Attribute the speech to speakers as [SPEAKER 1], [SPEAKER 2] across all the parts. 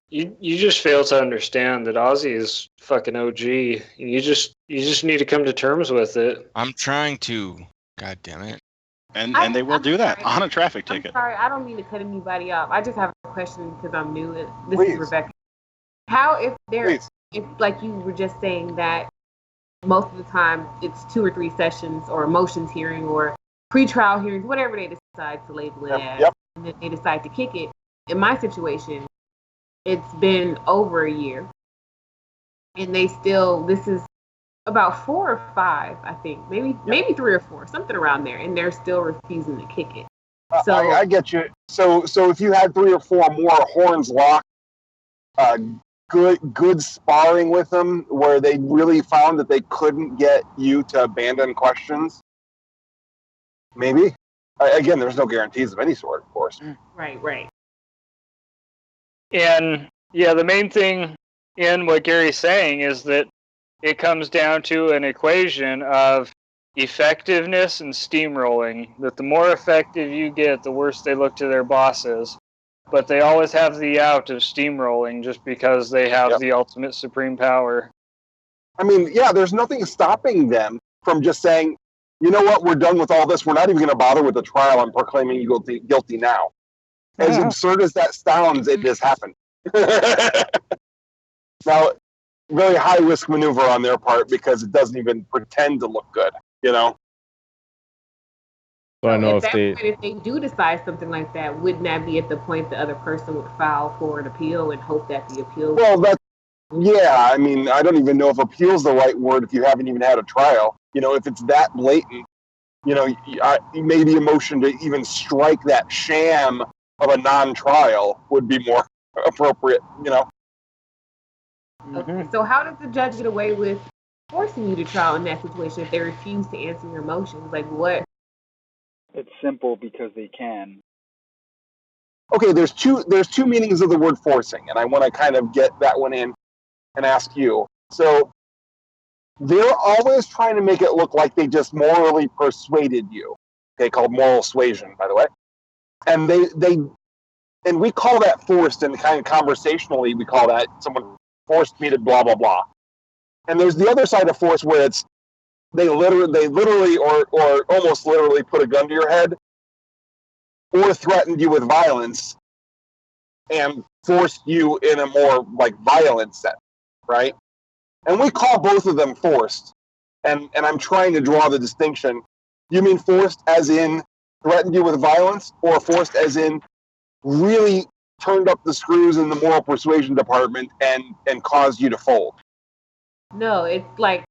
[SPEAKER 1] You just fail to understand that Ozzy is fucking OG. You just need to come to terms with it.
[SPEAKER 2] I'm trying to. God damn it.
[SPEAKER 3] And they will do that on a traffic ticket.
[SPEAKER 4] I'm sorry, I don't mean to cut anybody off. I just have a question because I'm new. This
[SPEAKER 5] Please.
[SPEAKER 4] is Rebecca. How if like you were just saying that most of the time it's 2 or 3 sessions or a motions hearing or pre-trial hearings, whatever they decide to label it as, and then they decide to kick it. In my situation, it's been over a year, and they still, this is about 4 or 5, I think, maybe 3 or 4, something around there, and they're still refusing to kick it. So
[SPEAKER 5] I get you. So if you had 3 or 4 more horns locked, good sparring with them, where they really found that they couldn't get you to abandon questions, maybe. Again, there's no guarantees of any sort, of course.
[SPEAKER 4] Right.
[SPEAKER 6] And yeah, the main thing in what Gary's saying is that it comes down to an equation of effectiveness and steamrolling, that the more effective you get, the worse they look to their bosses. But they always have the out of steamrolling just because they have the ultimate supreme power.
[SPEAKER 5] I mean, yeah, there's nothing stopping them from just saying, you know what, we're done with all this. We're not even going to bother with the trial. I'm proclaiming you guilty now. As absurd as that sounds, it has happened. Now, very high-risk maneuver on their part because it doesn't even pretend to look good, you know?
[SPEAKER 7] So I know
[SPEAKER 4] if they do decide something like that, wouldn't that be at the point the other person would file for an appeal and hope that the appeal...
[SPEAKER 5] Well, I mean, I don't even know if appeal's the right word if you haven't even had a trial. You know, if it's that blatant, you know, maybe a motion to even strike that sham of a non-trial would be more appropriate, you know?
[SPEAKER 4] Okay, so how does the judge get away with forcing you to trial in that situation if they refuse to answer your motions? Like, what?
[SPEAKER 8] It's simple because they can.
[SPEAKER 5] Okay, there's two meanings of the word forcing, and I want to kind of get that one in and ask you. So they're always trying to make it look like they just morally persuaded you. Okay, called moral suasion, by the way. And and we call that forced, and kind of conversationally we call that someone forced me to blah blah blah. And there's the other side of force where it's they literally or almost literally put a gun to your head or threatened you with violence and forced you in a more like violent sense, right? And we call both of them forced. And I'm trying to draw the distinction. You mean forced as in threatened you with violence, or forced as in really turned up the screws in the moral persuasion department and caused you to fold?
[SPEAKER 4] No, it's like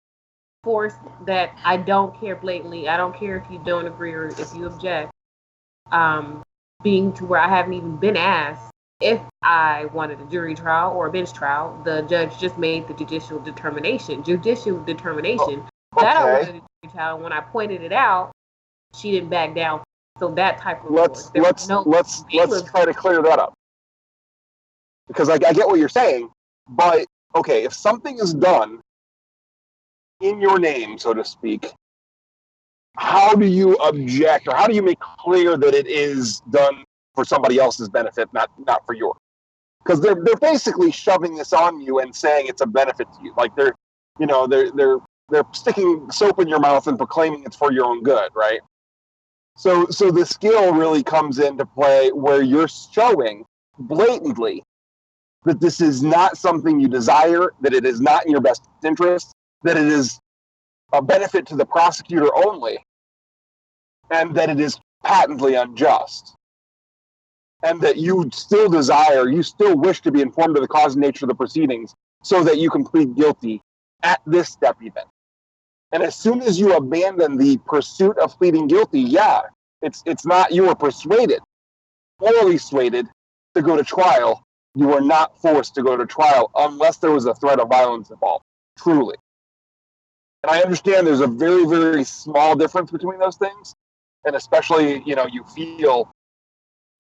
[SPEAKER 4] forced that I don't care blatantly. I don't care if you don't agree or if you object. Being to where I haven't even been asked if I wanted a jury trial or a bench trial. The judge just made the judicial determination that I wanted a jury trial. When I pointed it out, she didn't back down. So that type of
[SPEAKER 5] let's try to clear that up, because I get what you're saying, but okay, if something is done in your name, so to speak, how do you object, or how do you make clear that it is done for somebody else's benefit, not for yours? Because they're basically shoving this on you and saying it's a benefit to you, like they're sticking soap in your mouth and proclaiming it's for your own good, right? So the skill really comes into play where you're showing blatantly that this is not something you desire, that it is not in your best interest, that it is a benefit to the prosecutor only, and that it is patently unjust. And that you still wish to be informed of the cause and nature of the proceedings so that you can plead guilty at this step even. And as soon as you abandon the pursuit of pleading guilty, it's not you were persuaded, morally swayed to go to trial. You were not forced to go to trial unless there was a threat of violence involved, truly. And I understand there's a very, very small difference between those things. And especially, you feel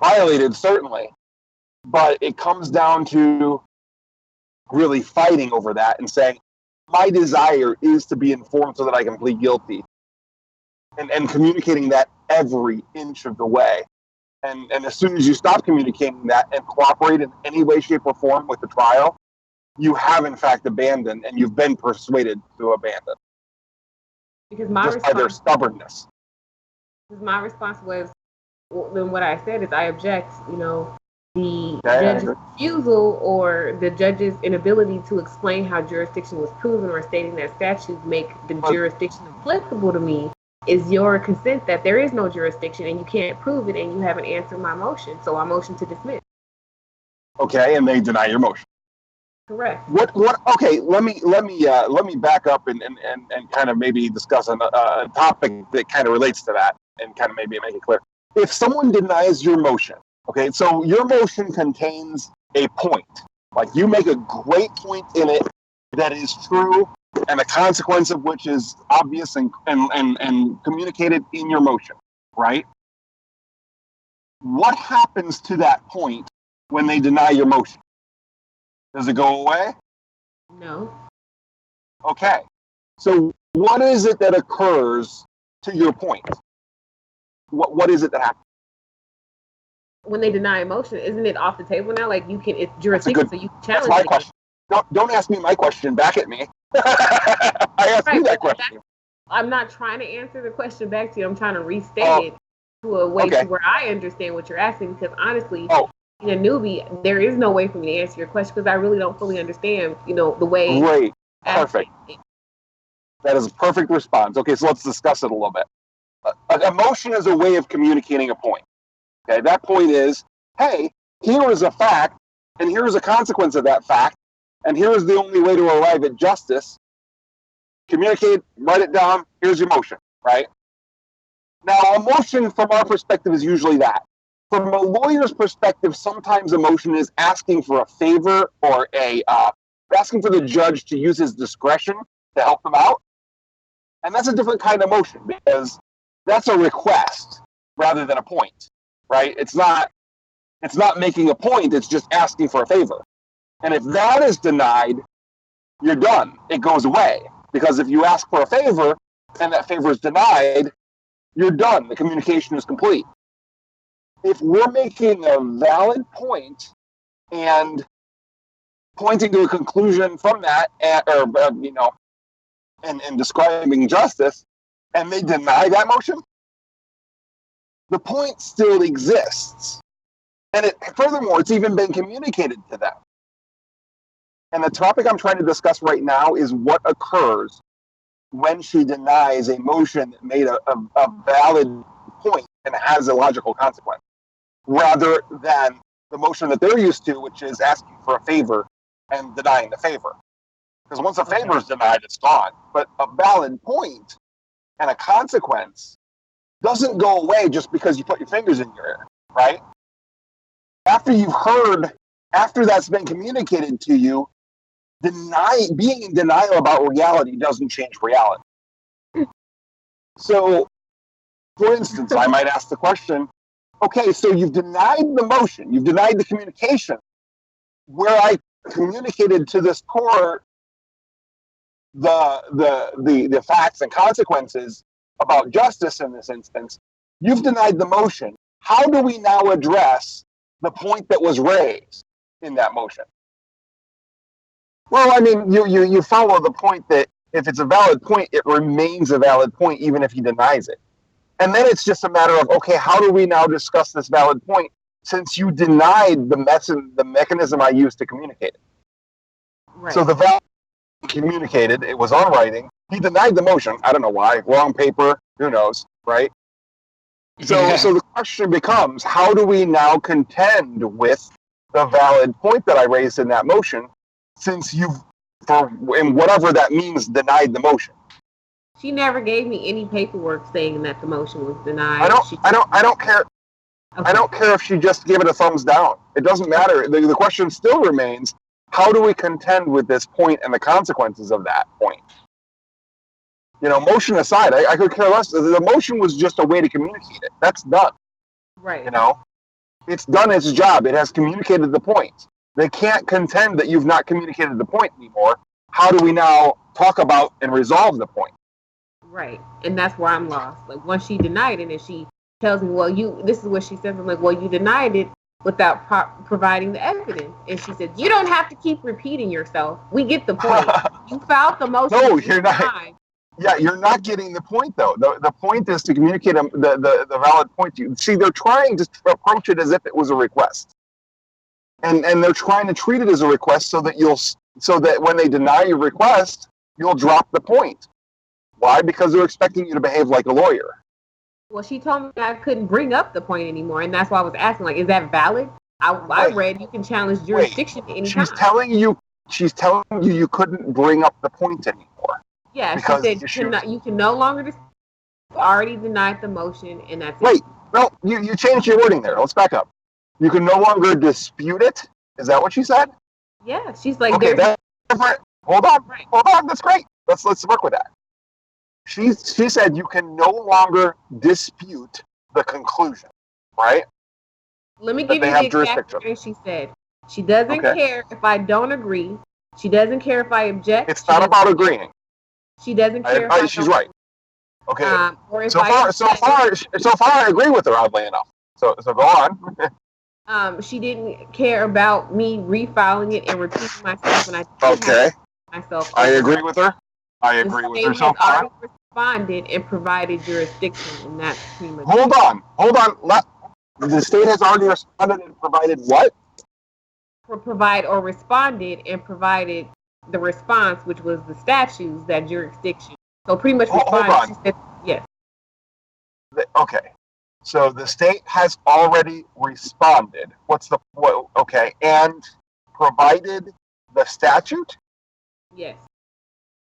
[SPEAKER 5] violated, certainly. But it comes down to really fighting over that and saying, my desire is to be informed so that I can plead guilty. And communicating that every inch of the way. and as soon as you stop communicating that and cooperate in any way, shape, or form with the trial, you have in fact abandoned, and you've been persuaded to abandon.
[SPEAKER 4] Because my
[SPEAKER 5] just by their
[SPEAKER 4] response,
[SPEAKER 5] stubbornness.
[SPEAKER 4] because my response was, well, then what I said is I object. You know, the
[SPEAKER 5] Yeah, I
[SPEAKER 4] judge's
[SPEAKER 5] agree.
[SPEAKER 4] refusal or the judge's inability to explain how jurisdiction was proven or stating that statutes make the jurisdiction applicable to me is your consent that there is no jurisdiction and you can't prove it and you haven't answered my motion. So I motion to dismiss.
[SPEAKER 5] Okay, and they deny your motion.
[SPEAKER 4] Correct.
[SPEAKER 5] What? Okay, let me back up and kind of maybe discuss a topic that kind of relates to that and kind of maybe make it clear. If someone denies your motion, okay, so your motion contains a point, like you make a great point in it that is true, and the consequence of which is obvious and communicated in your motion, right? What happens to that point when they deny your motion? Does it go away?
[SPEAKER 4] No.
[SPEAKER 5] Okay. So what is it that occurs to your point? What is it that happens?
[SPEAKER 4] When they deny a motion, isn't it off the table now? Like you can, it's jurisdiction, so you can
[SPEAKER 5] That's
[SPEAKER 4] challenge
[SPEAKER 5] my
[SPEAKER 4] it.
[SPEAKER 5] question. Don't ask me my question back at me. I asked you that question.
[SPEAKER 4] I'm not trying to answer the question back to you. I'm trying to restate it to a way to where I understand what you're asking. Because honestly, being a newbie, there is no way for me to answer your question because I really don't fully understand, you know, the way.
[SPEAKER 5] Great. Perfect. That is a perfect response. Okay, so let's discuss it a little bit. A motion is a way of communicating a point. Okay, that point is, hey, here is a fact, and here is a consequence of that fact, and here is the only way to arrive at justice. Communicate, write it down, here's your motion, right? Now, a motion from our perspective is usually that. From a lawyer's perspective, sometimes a motion is asking for a favor or asking for the judge to use his discretion to help them out. And that's a different kind of motion because that's a request rather than a point, right? It's not making a point, it's just asking for a favor. And if that is denied, you're done. It goes away. Because if you ask for a favor and that favor is denied, you're done. The communication is complete. If we're making a valid point and pointing to a conclusion from that, and describing justice, and they deny that motion, the point still exists. And furthermore, it's even been communicated to them. And the topic I'm trying to discuss right now is what occurs when she denies a motion that made a valid point and has a logical consequence, rather than the motion that they're used to, which is asking for a favor and denying the favor. Because once a favor is denied, it's gone. But a valid point and a consequence doesn't go away just because you put your fingers in your ear, right? After that's been communicated to you, being in denial about reality doesn't change reality. So, for instance, I might ask the question, okay, so you've denied the motion, you've denied the communication, where I communicated to this court the facts and consequences about justice in this instance. You've denied the motion. How do we now address the point that was raised in that motion? Well, I mean, you follow the point that if it's a valid point, it remains a valid point even if he denies it. And then it's just a matter of, okay, how do we now discuss this valid point since you denied the mechanism I used to communicate it? Right. So the valid communicated, it was on writing. He denied the motion. I don't know why. Wrong paper. Who knows, right? So the question becomes, how do we now contend with the valid point that I raised in that motion since you've, and whatever that means, denied the motion?
[SPEAKER 4] She never gave me any paperwork saying that the motion was denied.
[SPEAKER 5] I don't care. Okay. I don't care if she just gave it a thumbs down. It doesn't matter. The question still remains, how do we contend with this point and the consequences of that point? You know, motion aside, I could care less. The motion was just a way to communicate it. That's done.
[SPEAKER 4] Right.
[SPEAKER 5] You know, it's done its job. It has communicated the point. They can't contend that you've not communicated the point anymore. How do we now talk about and resolve the point?
[SPEAKER 4] Right. And that's why I'm lost. Like, once she denied it and she tells me, well, this is what she says. I'm like, well, you denied it without providing the evidence. And she said, you don't have to keep repeating yourself. We get the point. You filed the motion.
[SPEAKER 5] No, you're not. Yeah, you're not getting the point, though. The point is to communicate the valid point to you. See, they're trying to approach it as if it was a request. And they're trying to treat it as a request so that when they deny your request, you'll drop the point. Why? Because they're expecting you to behave like a lawyer.
[SPEAKER 4] Well, she told me I couldn't bring up the point anymore, and that's why I was asking, like, is that valid? I read you can challenge jurisdiction at any time.
[SPEAKER 5] She's telling you you couldn't bring up the point anymore.
[SPEAKER 4] Yeah, she said you can no longer already denied the motion, and that's
[SPEAKER 5] it. Wait, no, you changed your wording there. Let's back up. You can no longer dispute it. Is that what she said?
[SPEAKER 4] Yeah, she's like,
[SPEAKER 5] okay, that's different. Hold on, that's great. Let's work with that. She said you can no longer dispute the conclusion, right?
[SPEAKER 4] Let me give you the exact thing she said. She doesn't care if I don't agree. She doesn't care if I object.
[SPEAKER 5] It's not about agreeing.
[SPEAKER 4] She doesn't care.
[SPEAKER 5] She's right. Okay.
[SPEAKER 4] Or if
[SPEAKER 5] so far, I agree with her. Oddly enough. So go on.
[SPEAKER 4] She didn't care about me refiling it and repeating myself, and
[SPEAKER 5] I agree with her. I agree with her so far.
[SPEAKER 4] Responded and provided jurisdiction, and that's pretty much.
[SPEAKER 5] Hold on. The state has already responded and provided what?
[SPEAKER 4] Responded and provided the response, which was the statutes, that jurisdiction. So pretty much responded.
[SPEAKER 5] Hold on.
[SPEAKER 4] She said, yes.
[SPEAKER 5] Okay. So the state has already responded. And provided the statute?
[SPEAKER 4] Yes.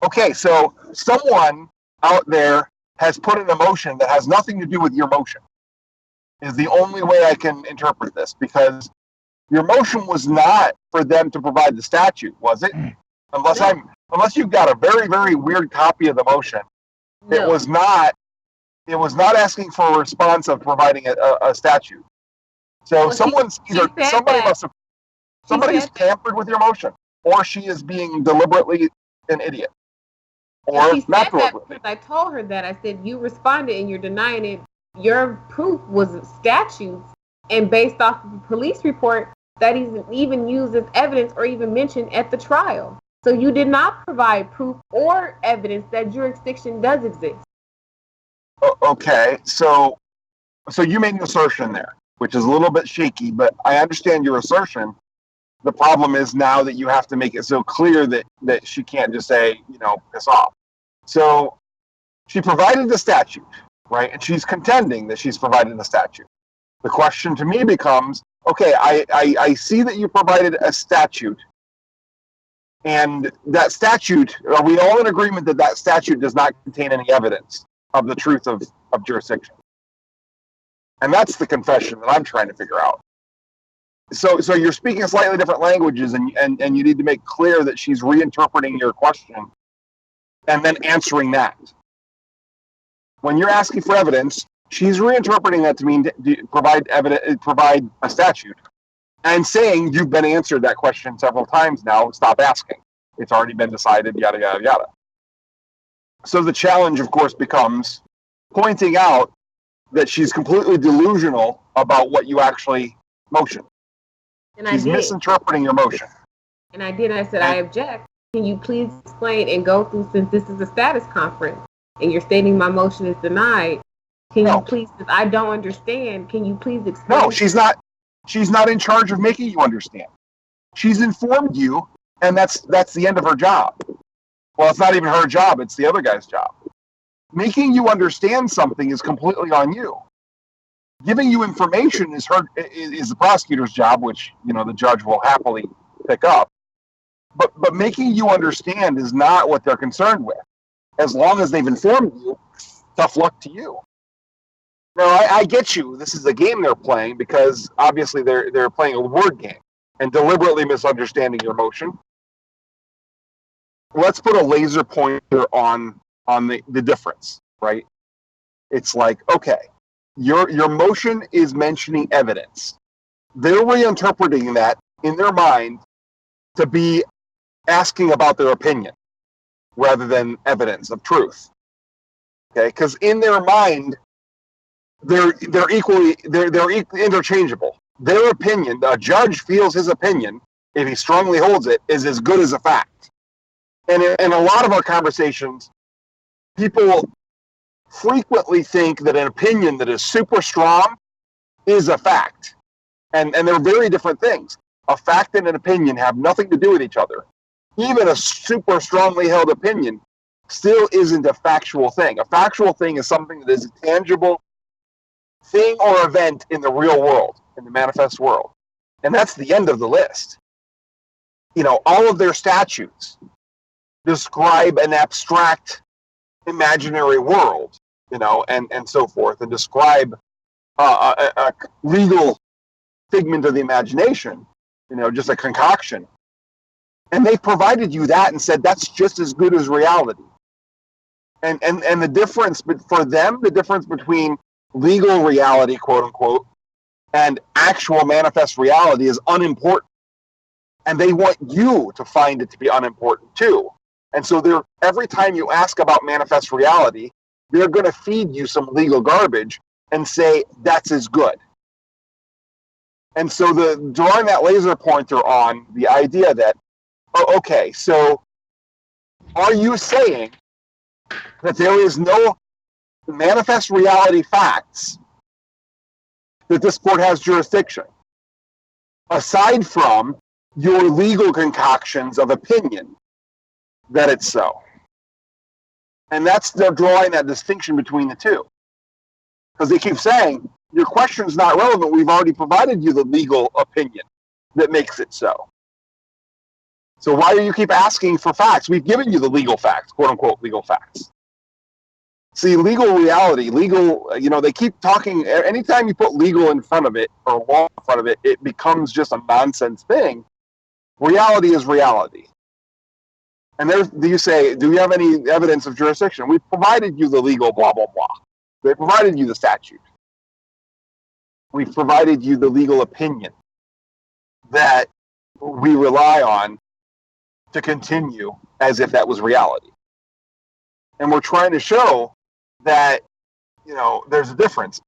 [SPEAKER 5] Okay, so someone out there has put in a motion that has nothing to do with your motion. Is the only way I can interpret this, because your motion was not for them to provide the statute, was it? Unless you've got a very, very weird copy of the motion. No. It was not asking for a response of providing a statute. So somebody's tampered with your motion, or she is being deliberately an idiot. Or not deliberately.
[SPEAKER 4] I told her that. I said, you responded and you're denying it. Your proof was statutes, and based off of the police report that isn't even used as evidence or even mentioned at the trial. So you did not provide proof or evidence that jurisdiction does exist.
[SPEAKER 5] Okay, so you made an assertion there, which is a little bit shaky, but I understand your assertion. The problem is now that you have to make it so clear that she can't just say, piss off. So she provided the statute, right? And she's contending that she's provided the statute. The question to me becomes, okay, I see that you provided a statute, and that statute, are we all in agreement that statute does not contain any evidence of the truth of jurisdiction? And that's the confession that I'm trying to figure out. So you're speaking slightly different languages, and you need to make clear that she's reinterpreting your question and then answering that. When you're asking for evidence, she's reinterpreting that to mean to provide a statute, and saying you've been answered that question several times now. Stop asking. It's already been decided. Yada yada yada. So the challenge, of course, becomes pointing out that she's completely delusional about what you actually motioned.
[SPEAKER 4] And
[SPEAKER 5] she's misinterpreting your motion.
[SPEAKER 4] And I did. I said, I object. Can you please explain and go through, since this is a status conference and you're stating my motion is denied, can you please, if I don't understand, can you please explain?
[SPEAKER 5] No, she's not in charge of making you understand. She's informed you, and that's the end of her job. Well, it's not even her job, it's the other guy's job. Making you understand something is completely on you. Giving you information is the prosecutor's job, which the judge will happily pick up. But making you understand is not what they're concerned with. As long as they've informed you, tough luck to you. Now, I get you. This is a game they're playing, because obviously they're playing a word game and deliberately misunderstanding your motion. Let's put a laser pointer on the difference, right? It's like, okay, your motion is mentioning evidence. They're reinterpreting that in their mind to be asking about their opinion rather than evidence of truth. Okay, because in their mind, they're interchangeable. Their opinion, a judge feels his opinion, if he strongly holds it, is as good as a fact. And in a lot of our conversations, people frequently think that an opinion that is super strong is a fact. And they're very different things. A fact and an opinion have nothing to do with each other. Even a super strongly held opinion still isn't a factual thing. A factual thing is something that is a tangible thing or event in the real world, in the manifest world. And that's the end of the list. You know, all of their statutes describe an abstract imaginary world, you know, and so forth, and describe a legal figment of the imagination, you know, just a concoction. And they provided you that and said that's just as good as reality. And the difference, but for them, the difference between legal reality, quote unquote, and actual manifest reality is unimportant. And they want you to find it to be unimportant too. And so every time you ask about manifest reality, they're going to feed you some legal garbage and say that's as good. And so drawing that laser pointer on the idea that, oh, okay, so are you saying that there is no manifest reality facts that this court has jurisdiction, aside from your legal concoctions of opinion that it's so? And they're drawing that distinction between the two. Because they keep saying, your question's not relevant, we've already provided you the legal opinion that makes it so. So why do you keep asking for facts? We've given you the legal facts, quote unquote legal facts. See, legal reality, you know, they keep talking, anytime you put legal in front of it, or law in front of it, it becomes just a nonsense thing. Reality is reality. And you say, do you have any evidence of jurisdiction? We've provided you the legal blah, blah, blah. They provided you the statute. We've provided you the legal opinion that we rely on to continue as if that was reality. And we're trying to show that, you know, there's a difference.